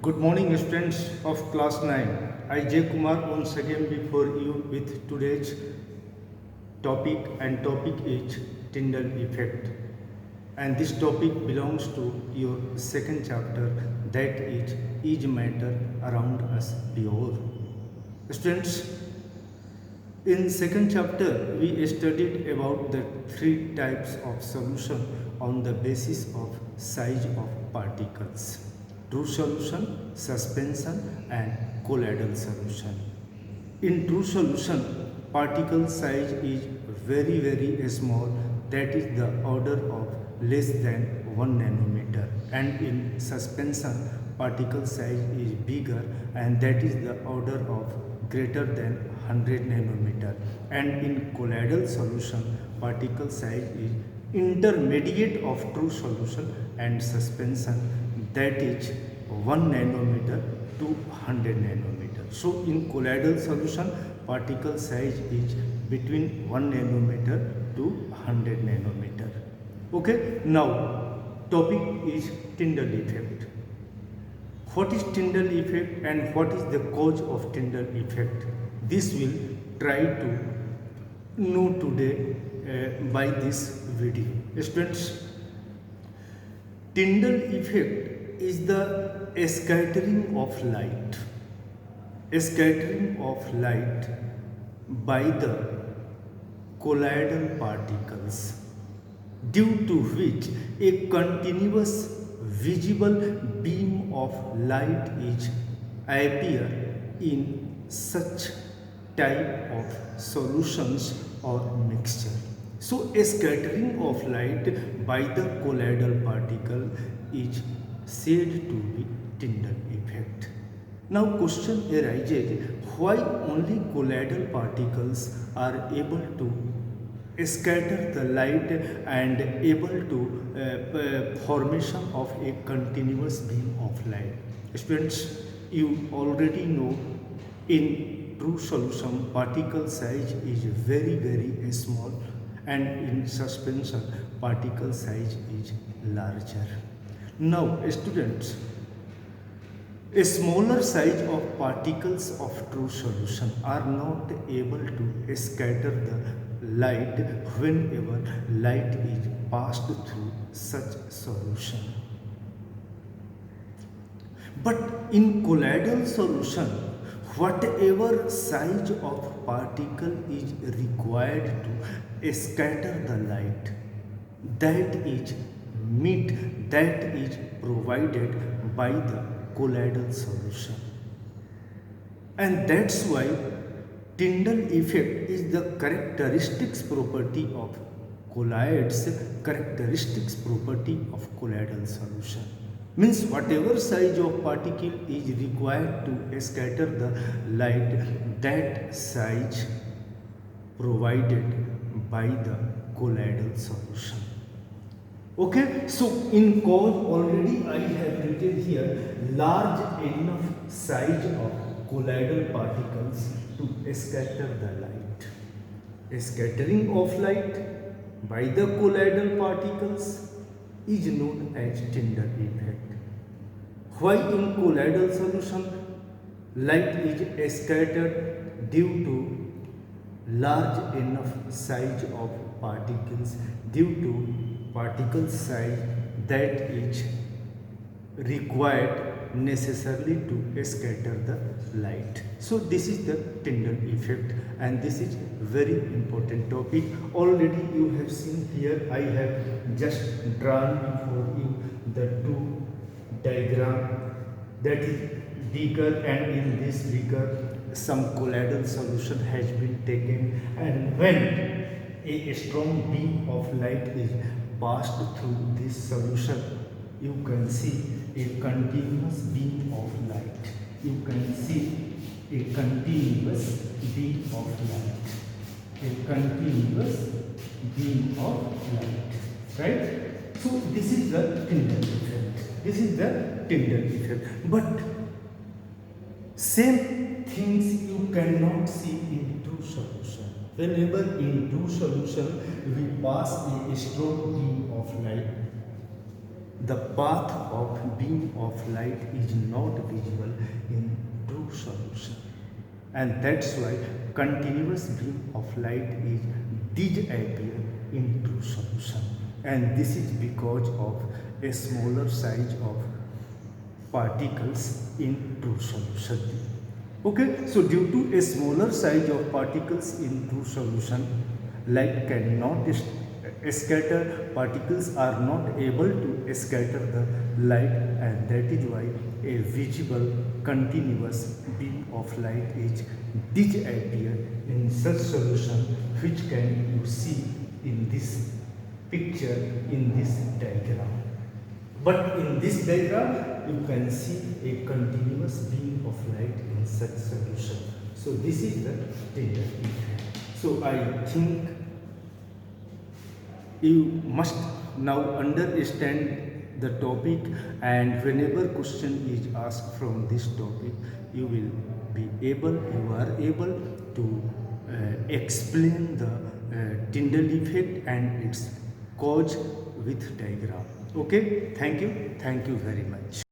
Good morning, students of class 9. I, J. Kumar, once again before you with today's topic, and topic is Tyndall effect. And this topic belongs to your second chapter, that is matter around us pure. Students, in second chapter we studied about the three types of solution on the basis of size of particles: true solution, suspension, and colloidal solution. In true solution, particle size is very small, that is the order of less than 1 nanometer, and in suspension particle size is bigger, and that is the order of greater than 100 nanometer, and in colloidal solution particle size is intermediate of true solution and suspension, that is 1 nanometer to 100 nanometer. So in colloidal solution particle size is between 1 nanometer to 100 nanometer. Okay, now topic is Tyndall effect. What is Tyndall effect and what is the cause of Tyndall effect? This will try to know today by this video. Students, Tyndall effect is the scattering of light. A scattering of light by the colloidal particles, due to which a continuous visible beam of light is appear in such type of solutions or mixture. So a scattering of light by the colloidal particle is said to be Tyndall effect. Now question arises, why only colloidal particles are able to scatter the light and able to formation of a continuous beam of light? Students, you already know in true solution particle size is very small, and in suspension particle size is larger. Now students, a smaller size of particles of true solution are not able to scatter the light whenever light is passed through such solution. But in colloidal solution, whatever size of particle is required to scatter the light, that is provided by the colloidal solution. And that's why Tyndall effect is the characteristics property of colloids, characteristics property of colloidal solution. Means whatever size of particle is required to scatter the light, that size provided by the colloidal solution. Okay, so in cause already I have written here large enough size of colloidal particles to scatter the light. A scattering of light by the colloidal particles is known as Tyndall effect. Why in colloidal solution light is scattered? Due to large enough size of particles, due to particle size that is required necessarily to scatter the light. So this is the Tyndall effect, and this is very important topic. Already you have seen here, I have just drawn before you the two diagram, that is beaker, and in this beaker some colloidal solution has been taken, and when a strong beam of light is passed through this solution, you can see a continuous beam of light. You can see a continuous beam of light. A continuous beam of light. Right? So this is the Tyndall effect. This is the Tyndall effect. But same things you cannot see in true solution. Whenever in true solution we pass a strong beam of light, the path of beam of light is not visible in true solution, and that's why continuous beam of light is disappear in true solution, and this is because of a smaller size of particles in true solution. Okay, so due to a smaller size of particles in true solution, light cannot scatter, particles are not able to scatter the light, and that is why a visible continuous beam of light is disappear in such solution, which can you see in this picture, in this diagram. But in this diagram, you can see a continuous beam of light in such solution. So this is the Tyndall effect. So I think you must now understand the topic, and whenever question is asked from this topic, you will be able, you are able to explain the Tyndall effect and its cause with diagram. Okay, thank you very much.